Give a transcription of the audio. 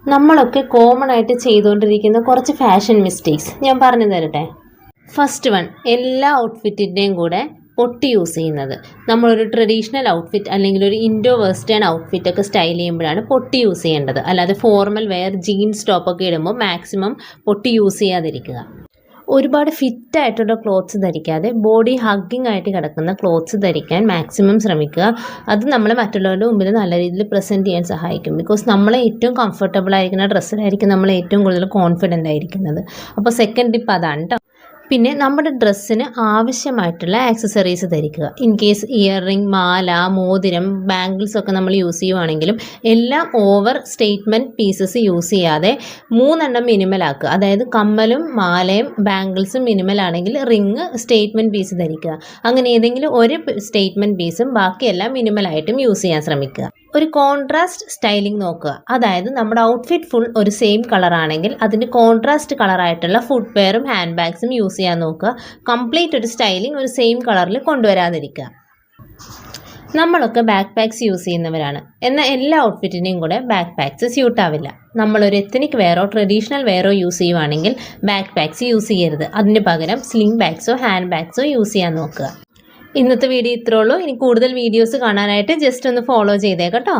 നമ്മളൊക്കെ കോമൺ ആയിട്ട് ചെയ്തുകൊണ്ടിരിക്കുന്ന കുറച്ച് ഫാഷൻ മിസ്റ്റേക്സ് ഞാൻ പറഞ്ഞു തരട്ടെ. ഫസ്റ്റ് വൺ, എല്ലാ ഔട്ട്ഫിറ്റിൻ്റെയും കൂടെ പൊട്ടി യൂസ് ചെയ്യുന്നത്. നമ്മളൊരു ട്രഡീഷണൽ ഔട്ട്ഫിറ്റ് അല്ലെങ്കിൽ ഒരു ഇൻഡോ വെസ്റ്റേൺ ഔട്ട്ഫിറ്റ് ഒക്കെ സ്റ്റൈൽ ചെയ്യുമ്പോഴാണ് പൊട്ടി യൂസ് ചെയ്യേണ്ടത്. അല്ലാതെ ഫോർമൽ വെയർ ജീൻസ് ടോപ്പൊക്കെ ഇടുമ്പോൾ മാക്സിമം പൊട്ടി യൂസ് ചെയ്യാതിരിക്കുക. ഒരുപാട് ഫിറ്റായിട്ടുള്ള ക്ലോത്ത്സ് ധരിക്കാതെ ബോഡി ഹഗ്ഗിങ് ആയിട്ട് കിടക്കുന്ന ക്ലോത്ത്സ് ധരിക്കാൻ മാക്സിമം ശ്രമിക്കുക. അത് നമ്മളെ മറ്റുള്ളവരുടെ മുമ്പിൽ നല്ല രീതിയിൽ പ്രസൻറ്റ് ചെയ്യാൻ സഹായിക്കും. ബിക്കോസ് നമ്മളെ ഏറ്റവും കംഫർട്ടബിൾ ആയിരിക്കുന്ന ഡ്രസ്സിലായിരിക്കും നമ്മൾ ഏറ്റവും കൂടുതൽ കോൺഫിഡൻ്റ് ആയിരിക്കുന്നത്. അപ്പോൾ സെക്കൻഡ് ടിപ്പ് അതാണ് കേട്ടോ. പിന്നെ നമ്മുടെ ഡ്രസ്സിന് ആവശ്യമായിട്ടുള്ള ആക്സസറീസ് ധരിക്കുക. ഇൻ കേസ് ഇയർ റിംഗ്, മാല, മോതിരം, ബാംഗിൾസ് ഒക്കെ നമ്മൾ യൂസ് ചെയ്യുവാണെങ്കിലും എല്ലാം ഓവർ സ്റ്റേറ്റ്മെൻറ്റ് പീസസ് യൂസ് ചെയ്യാതെ 3 എണ്ണം മിനിമൽ ആക്കുക. അതായത് കമ്മലും മാലയും ബാംഗിൾസും മിനിമൽ ആണെങ്കിൽ റിങ് സ്റ്റേറ്റ്മെൻറ്റ് പീസ് ധരിക്കുക. അങ്ങനെ ഏതെങ്കിലും ഒരു സ്റ്റേറ്റ്മെൻറ്റ് പീസും ബാക്കിയെല്ലാം മിനിമലായിട്ടും യൂസ് ചെയ്യാൻ ശ്രമിക്കുക. ഒരു കോൺട്രാസ്റ്റ് സ്റ്റൈലിംഗ് നോക്കുക. അതായത് നമ്മുടെ ഔട്ട്ഫിറ്റ് ഫുൾ ഒരു സെയിം കളർ ആണെങ്കിൽ അതിന് കോൺട്രാസ്റ്റ് കളറായിട്ടുള്ള ഫുഡ് വെയറും ഹാൻഡ് ബാഗ്സും യൂസ് ചെയ്യാൻ നോക്കുക. കംപ്ലീറ്റ് ഒരു സ്റ്റൈലിംഗ് ഒരു സെയിം കളറിൽ കൊണ്ടുവരാതിരിക്കുക. നമ്മളൊക്കെ ബാക്ക് പാക്സ് യൂസ് ചെയ്യുന്നവരാണ്. എന്നാൽ എല്ലാ ഔട്ട്ഫിറ്റിൻ്റെയും കൂടെ ബാക്ക് പാക്സ് സ്യൂട്ട് ആവില്ല. നമ്മളൊരു എത്നിക് വെയറോ ട്രഡീഷണൽ വെയറോ യൂസ് ചെയ്യുവാണെങ്കിൽ ബാക്ക് പാക്സ് യൂസ് ചെയ്യരുത്. അതിന് പകരം സ്ലിംഗ് ബാഗ്സോ ഹാൻഡ് ബാഗ്സോ യൂസ് ചെയ്യാൻ നോക്കുക. ഇന്നത്തെ വീഡിയോ ഇത്രേ ഉള്ളൂ. ഇനി കൂടുതൽ വീഡിയോസ് കാണാനായിട്ട് ജസ്റ്റ് ഒന്ന് ഫോളോ ചെയ്തേക്കട്ടോ.